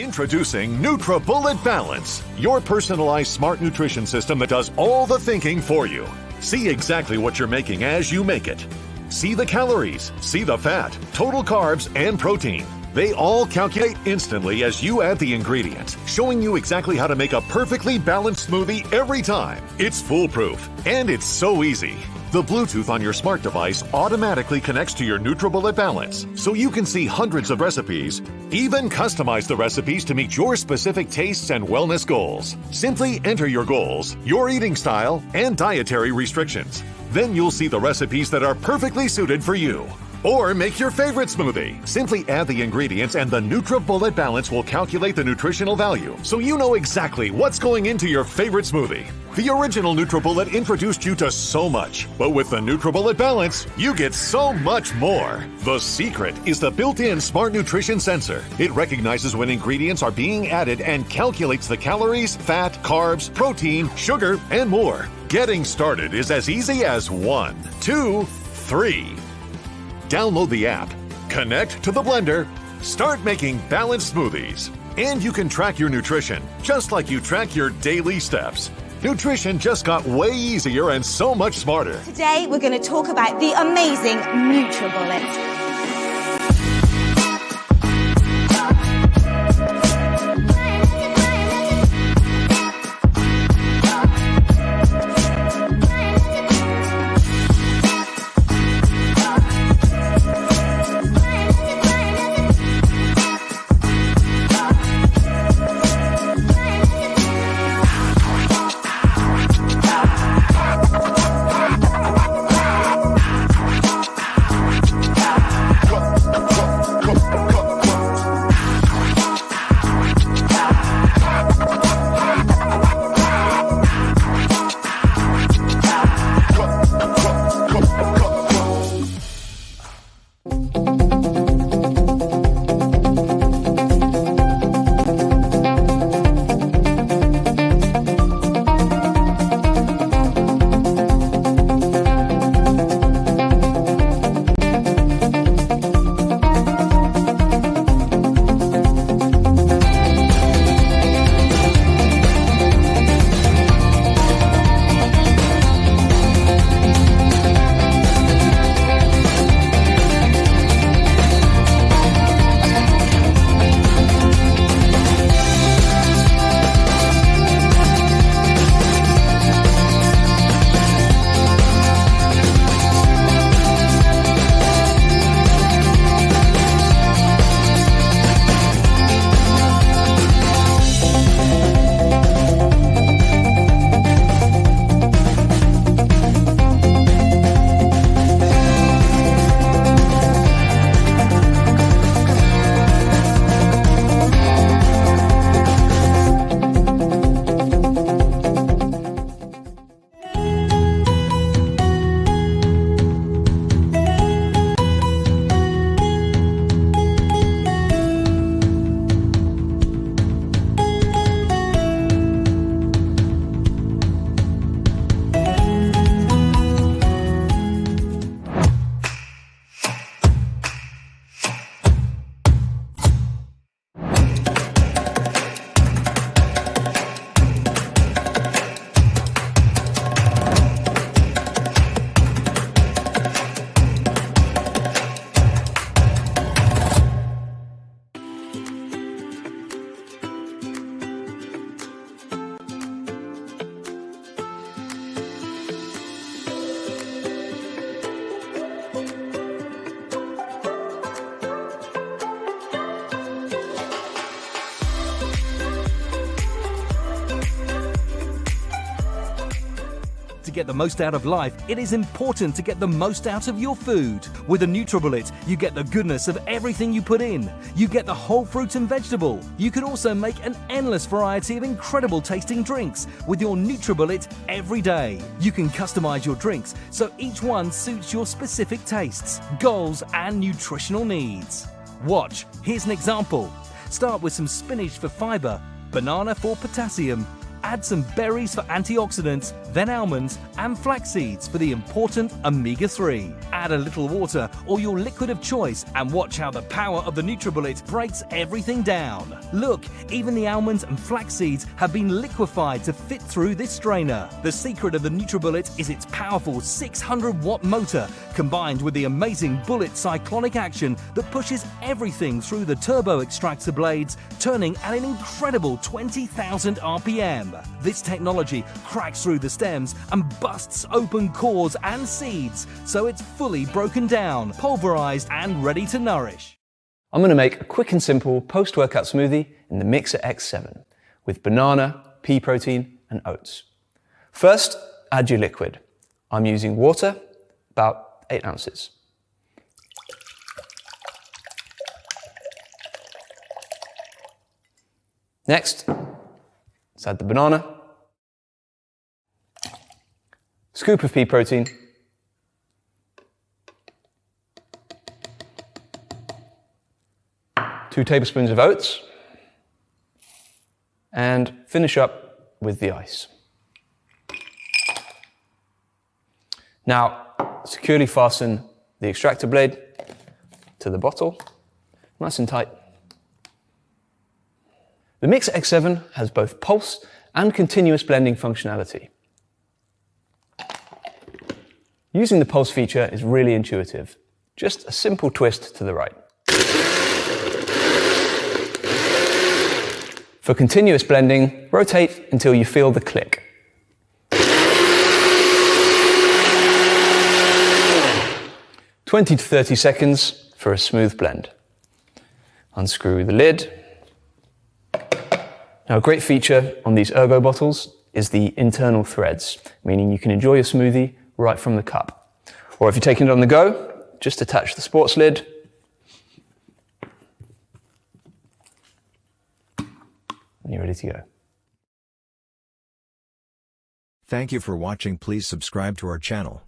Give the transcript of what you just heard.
Introducing NutriBullet Balance, your personalized smart nutrition system that does all the thinking for you. See exactly what you're making as you make it. See the calories, see the fat, total carbs, and protein. They all calculate instantly as you add the ingredients, showing you exactly how to make a perfectly balanced smoothie every time. It's foolproof, and it's so easy. The Bluetooth on your smart device automatically connects to your NutriBullet Balance, so you can see hundreds of recipes, even customize the recipes to meet your specific tastes and wellness goals. Simply enter your goals, your eating style, and dietary restrictions. Then you'll see the recipes that are perfectly suited for you. Or make your favorite smoothie. Simply add the ingredients and the NutriBullet Balance will calculate the nutritional value, so you know exactly what's going into your favorite smoothie. The original NutriBullet introduced you to so much, but with the NutriBullet Balance, you get so much more. The secret is the built-in smart nutrition sensor. It recognizes when ingredients are being added and calculates the calories, fat, carbs, protein, sugar, and more. Getting started is as easy as 1, 2, 3. Download the app, connect to the blender, start making balanced smoothies. And you can track your nutrition, just like you track your daily steps. Nutrition just got way easier and so much smarter. Today we're going to talk about the amazing NutriBullet. To get the most out of life, it is important to get the most out of your food. With a NutriBullet, you get the goodness of everything you put in. You get the whole fruit and vegetable. You can also make an endless variety of incredible tasting drinks with your NutriBullet every day. You can customize your drinks so each one suits your specific tastes, goals, and nutritional needs. Watch, here's an example. Start with some spinach for fiber, banana for potassium, Add some berries for antioxidants, then almonds and flax seeds for the important omega-3. Add a little water or your liquid of choice and watch how the power of the NutriBullet breaks everything down. Look, even the almonds and flax seeds have been liquefied to fit through this strainer. The secret of the NutriBullet is its powerful 600-watt motor combined with the amazing bullet cyclonic action that pushes everything through the turbo extractor blades, turning at an incredible 20,000 RPM. This technology cracks through the stems and busts open cores and seeds, so it's fully broken down, pulverized and ready to nourish. I'm going to make a quick and simple post-workout smoothie in the Mixer X7 with banana, pea protein and oats. First, add your liquid. I'm using water, about 8 ounces. Next, let's add the banana, scoop of pea protein, two tablespoons of oats, and finish up with the ice. Now, securely fasten the extractor blade to the bottle, nice and tight. The Mixer X7 has both pulse and continuous blending functionality. Using the pulse feature is really intuitive. Just a simple twist to the right. For continuous blending, rotate until you feel the click. "20 to 30 seconds for a smooth blend." Unscrew the lid. Now, a great feature on these Ergo bottles is the internal threads, meaning you can enjoy your smoothie right from the cup. Or if you're taking it on the go, just attach the sports lid and you're ready to go. Thank you for watching. Please subscribe to our channel.